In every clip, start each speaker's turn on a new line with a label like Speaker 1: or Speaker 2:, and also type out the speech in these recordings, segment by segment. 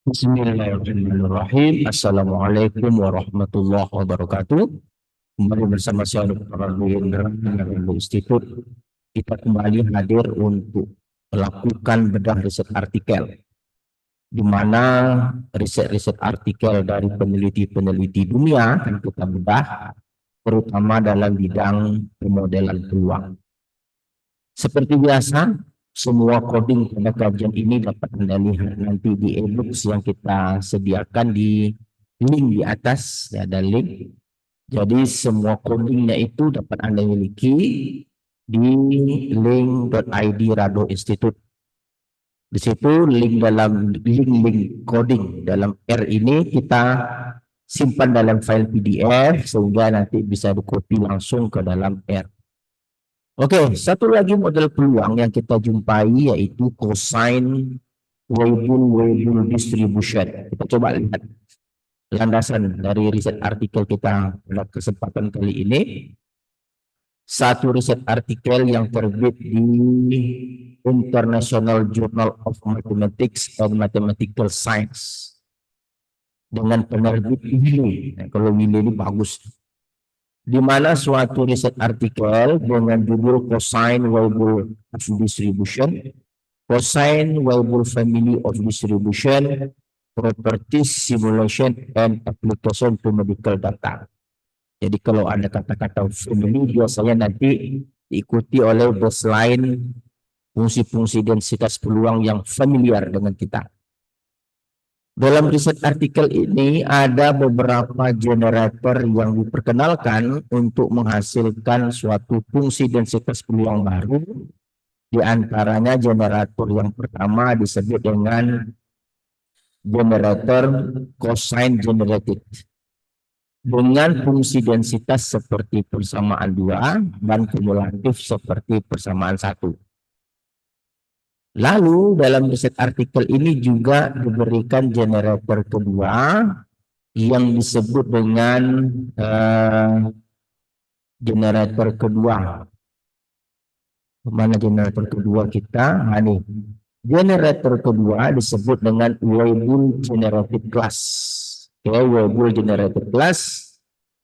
Speaker 1: Bismillahirrahmanirrahim. Assalamualaikum warahmatullahi wabarakatuh. Kembali bersama saya Dr. Rabi Indra dari Institut. Kita kembali hadir untuk melakukan bedah riset artikel, di mana riset-riset artikel dari peneliti-peneliti dunia yang kita bedah, terutama dalam bidang pemodelan peluang. Seperti biasa, semua coding pada kajian ini dapat Anda lihat nanti di e-books yang kita sediakan di link di atas, ya, ada link. Jadi semua codingnya itu dapat Anda miliki di link.id Rado Institute. Di situ dalam link coding dalam R ini kita simpan dalam file PDF sehingga nanti bisa di-copy langsung ke dalam R. Oke, satu lagi model peluang yang kita jumpai yaitu cosine Weibull distribution. Kita coba lihat landasan dari riset artikel kita pada kesempatan kali ini. Satu riset artikel yang terbit di International Journal of Mathematics and Mathematical Science dengan penerbit Wiley. Nah, kalau Wiley ini bagus, di mana suatu riset artikel dengan judul Cosine Weibull of Distribution, Cosine Weibull Family of Distribution, Properties, Simulation, and Application to Medical Data. Jadi kalau ada kata-kata family biasanya nanti diikuti oleh baseline fungsi-fungsi densitas peluang yang familiar dengan kita. Dalam riset artikel ini ada beberapa generator yang diperkenalkan untuk menghasilkan suatu fungsi densitas peluang baru. Di antaranya generator yang pertama disebut dengan generator cosine generated dengan fungsi densitas seperti persamaan 2 dan kumulatif seperti persamaan 1. Lalu dalam riset artikel ini juga diberikan generator kedua yang disebut dengan generator kedua. Mana generator kedua kita? Nah, nih. Generator kedua disebut dengan Weibull generated class. Oke, Weibull generated class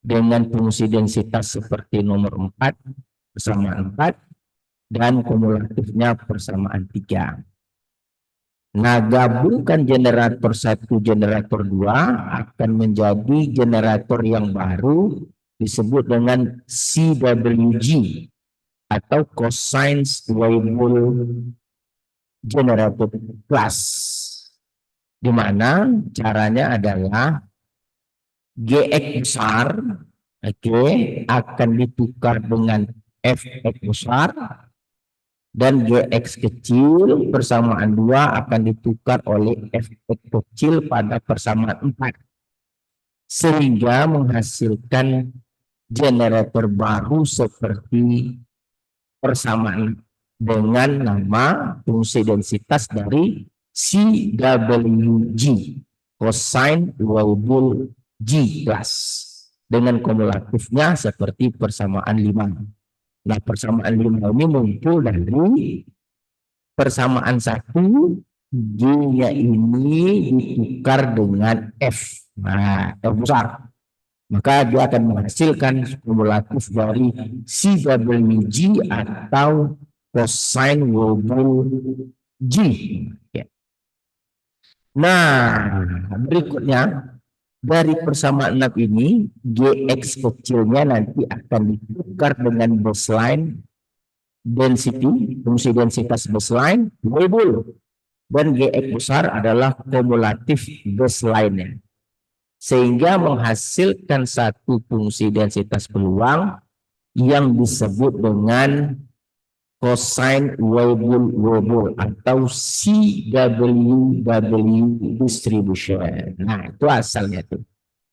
Speaker 1: dengan fungsi densitas seperti nomor 4 persamaan 4 dan kumulatifnya persamaan 3. Nah, gabungkan generator 1, generator 2 akan menjadi generator yang baru disebut dengan CWG atau cosine Weibull generated class. Di mana caranya adalah Gx besar, akan ditukar dengan Fx besar, dan Gx kecil persamaan 2 akan ditukar oleh Fx kecil pada persamaan 4. Sehingga menghasilkan generator baru seperti persamaan dengan nama fungsi densitas dari CWG, cosine Weibull G class, dengan kumulatifnya seperti persamaan 5. Nah, persamaan 5 ini muncul dari persamaan 1, G-nya ini ditukar dengan F. Nah, F besar. Maka dia akan menghasilkan kumulatif dari CWG atau cosine Weibull G. Nah, berikutnya dari persamaan 6 ini, Gx kecilnya nanti akan ditukar dengan baseline density, fungsi densitas baseline, Weibull. Dan Gx besar adalah kumulatif baseline-nya. Sehingga menghasilkan satu fungsi densitas peluang yang disebut dengan cosine Weibull atau CWW distribution. Nah, itu asalnya tuh.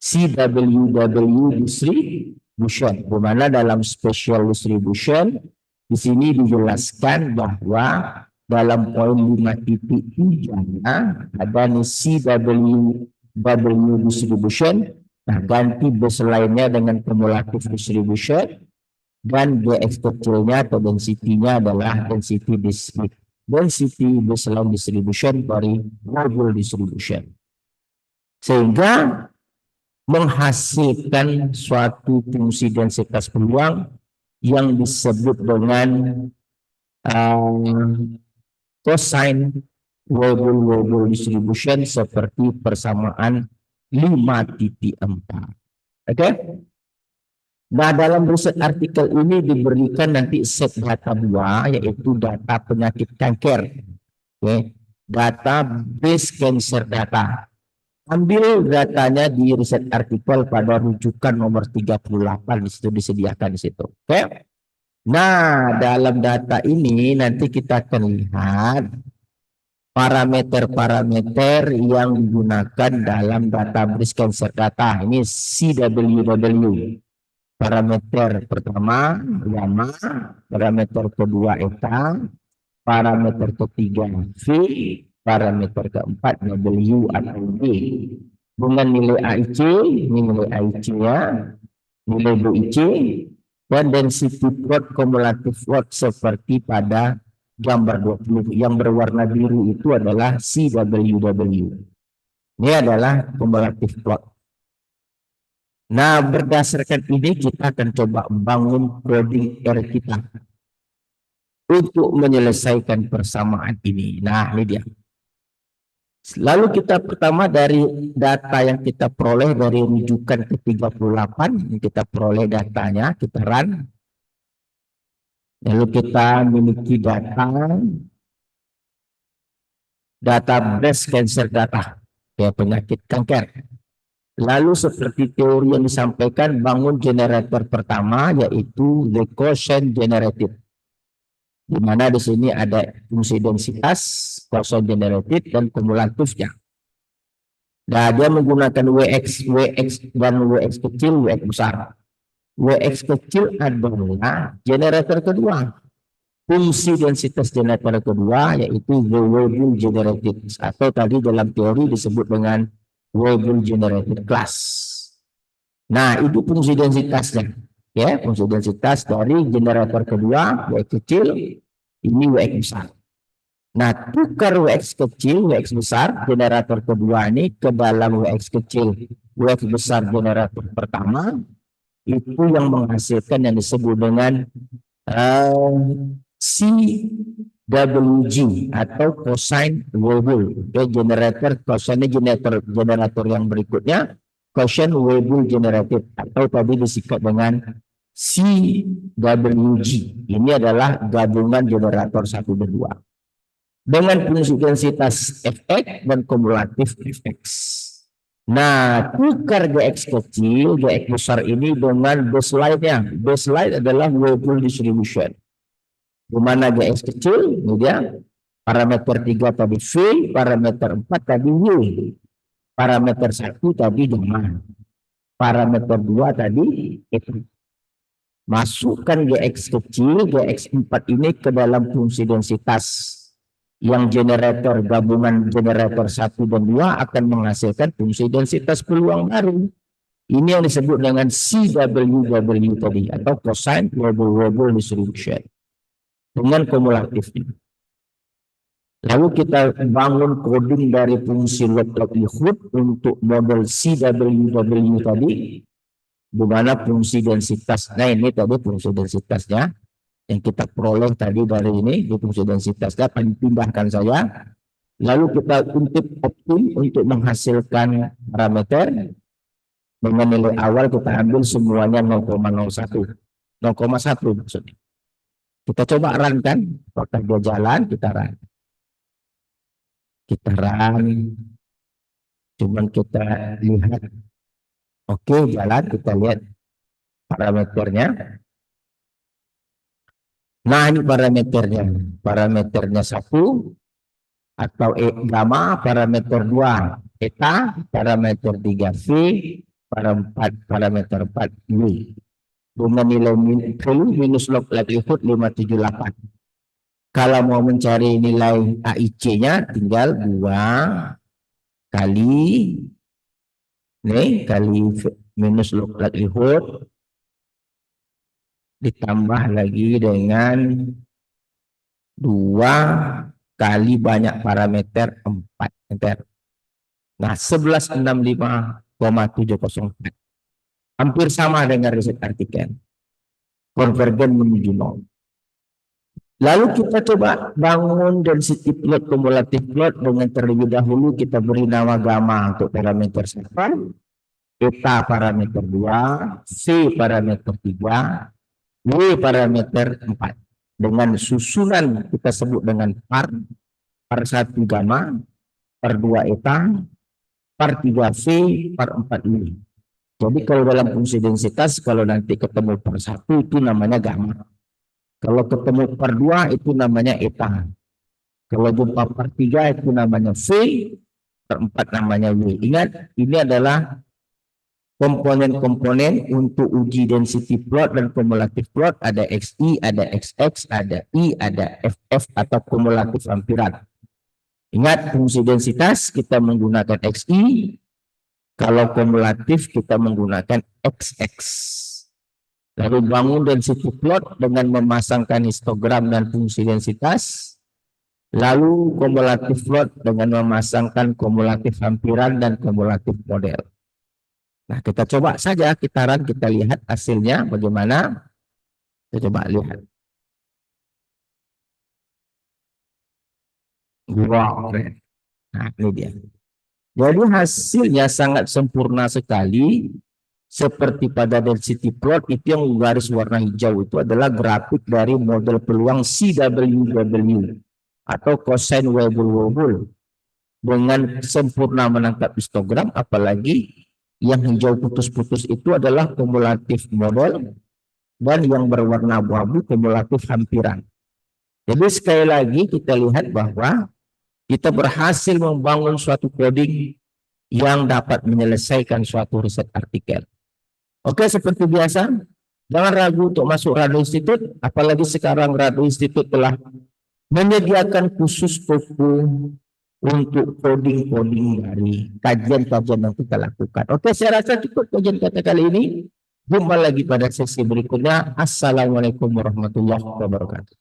Speaker 1: CWW distribution. Di mana dalam special distribution di sini dijelaskan bahwa dalam poin 5.3-nya ada nih CWW distribution. Nah, ganti baseline-nya dengan cumulative distribution. Dan Gx kecilnya atau density-nya adalah density baseline distribution dari Weibull distribution. sehingga menghasilkan suatu fungsi densitas peluang yang disebut dengan cosine Weibull distribution seperti persamaan 5.4. Oke? Nah, dalam riset artikel ini diberikan nanti set data 2, yaitu data penyakit kanker. Oke? Data breast cancer data. Ambil datanya di riset artikel pada rujukan nomor 38 di situ disediakan di situ. Oke? Nah, dalam data ini nanti kita akan lihat parameter-parameter yang digunakan dalam data breast cancer data. Ini CWW. Parameter pertama gamma, parameter kedua eta, parameter ketiga V, parameter keempat W atau D. Dengan nilai AIC, ini nilai AIC-nya, nilai BIC, dan density plot cumulative plot seperti pada gambar 20. Yang berwarna biru itu adalah CWW. Ini adalah cumulative plot. Nah, berdasarkan ini kita akan coba bangun coding R kita untuk menyelesaikan persamaan ini. Nah, ini dia. Lalu kita pertama dari data yang kita peroleh dari rujukan ke-38, yang kita peroleh datanya, kita run. Lalu kita memiliki data breast cancer data, ya, penyakit kanker. Lalu seperti teori yang disampaikan, bangun generator pertama yaitu the quotient generated. Di mana di sini ada fungsi densitas, quotient generated, dan kumulatifnya. Nah, dia menggunakan WX dan WX kecil, WX besar. WX kecil adalah generator kedua. Fungsi densitas generator kedua yaitu the Weibull generated, atau tadi dalam teori disebut dengan Weibull generated class. Nah, itu fungsi densitasnya, ya, fungsi densitas dari generator kedua WX kecil, ini WX besar. Nah, tukar WX kecil WX besar generator kedua ini ke dalam WX kecil WX besar generator pertama, itu yang menghasilkan yang disebut dengan CWG atau cosine Weibull. Okay, cosine generator yang berikutnya cosine Weibull generated, atau tadi disingkat dengan CWG. Ini adalah gabungan generator 1 dan 2 dengan fungsi densitas Fx dan kumulatif Fx. Nah, tukar Gx kecil Gx besar ini dengan baseline-nya. Baseline adalah Weibull distribution. Di mana Gx kecil, ini dia, parameter 3 tadi V, parameter 4 tadi Y, parameter 1 tadi gamma, parameter 2 tadi F. Masukkan Gx kecil, Gx4 ini ke dalam fungsi densitas yang generator gabungan generator 1 dan 2 akan menghasilkan fungsi densitas peluang baru. Ini yang disebut dengan CWW tadi, atau cosine Weibull distribution dengan kumulatifnya. Lalu kita bangun coding dari fungsi log likelihood untuk model CWW tadi, di mana fungsi densitas, nah ini tadi fungsi densitasnya yang kita peroleh tadi dari ini, di fungsi densitasnya akan dipindahkan saja. Lalu kita intip optim untuk menghasilkan parameter. Dengan nilai awal kita ambil semuanya 0,01, 0,1 maksudnya. Kita coba run kan, apakah dia jalan, kita run. Cuman kita lihat, oke, jalan, kita lihat parameternya. Nah, ini parameternya 1 atau gamma, parameter 2 eta, parameter 3 V, parameter 4 Y. Dengan nilai minus log likelihood 578. Kalau mau mencari nilai AIC-nya tinggal 2 kali minus log likelihood ditambah lagi dengan 2 kali banyak parameter 4. Nah, 1165,704. Hampir sama dengan riset artikel. Konvergen menuju nol. Lalu kita coba bangun density plot, kumulatif plot dengan terlebih dahulu kita beri nama gamma untuk parameter 1, eta parameter 2, C parameter 3, W parameter 4. Dengan susunan kita sebut dengan par 1 gamma, par 2 eta, par 3 C, par 4 W. Jadi kalau dalam fungsi densitas, kalau nanti ketemu par 1 itu namanya gamma. Kalau ketemu per 2 itu namanya eta. Kalau jumpa per 3 itu namanya V, per 4 namanya W. Ingat, ini adalah komponen-komponen untuk uji density plot dan kumulatif plot. Ada XI, ada XX, ada I, ada FF atau kumulatif hampiran. Ingat, fungsi densitas kita menggunakan XI. Kalau kumulatif kita menggunakan XX. Lalu bangun density plot dengan memasangkan histogram dan fungsi densitas. Lalu kumulatif plot dengan memasangkan kumulatif hampiran dan kumulatif model. Nah, kita coba saja, kita lihat hasilnya bagaimana. Kita coba lihat. Wow, nah ini dia. Jadi hasilnya sangat sempurna sekali. Seperti pada density plot itu yang garis warna hijau itu adalah grafik dari model peluang CWW atau cosine wobble dengan sempurna menangkap histogram, apalagi yang hijau putus-putus itu adalah kumulatif model dan yang berwarna abu-abu kumulatif hampiran. Jadi sekali lagi kita lihat bahwa kita berhasil membangun suatu coding yang dapat menyelesaikan suatu riset artikel. Oke, seperti biasa, jangan ragu untuk masuk Radio Institute, apalagi sekarang Radio Institute telah menyediakan khusus toko untuk coding-coding dari kajian-kajian yang kita lakukan. Oke, saya rasa cukup kajian kita kali ini. Jumpa lagi pada sesi berikutnya. Assalamualaikum warahmatullahi wabarakatuh.